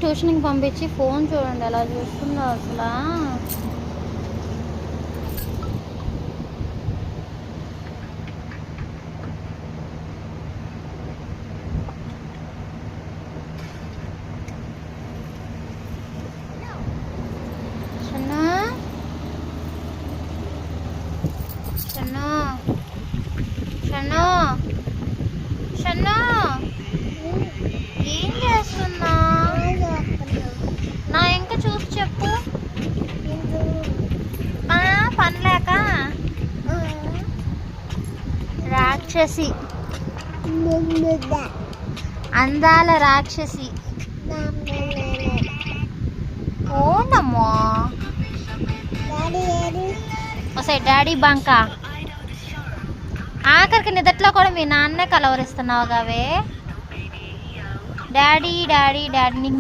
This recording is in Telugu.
ట్యూషన్కి పంపించి ఫోన్ చూడండి ఎలా చూస్తుందో అసలు. షన్ను షన్ను షన్ను ఏం చేస్తున్నా? నా ఇంకా చూసి చెప్పు. పని లేక రాక్షసి, అందాల రాక్షసి. ఓనమ్మా వస్తాయి డాడీ బంకా. ఆఖరికి నిదట్లో కూడా మీ నాన్నే కలవరిస్తున్నావు కావే. డాడీ డాడీ డాడీ నీకు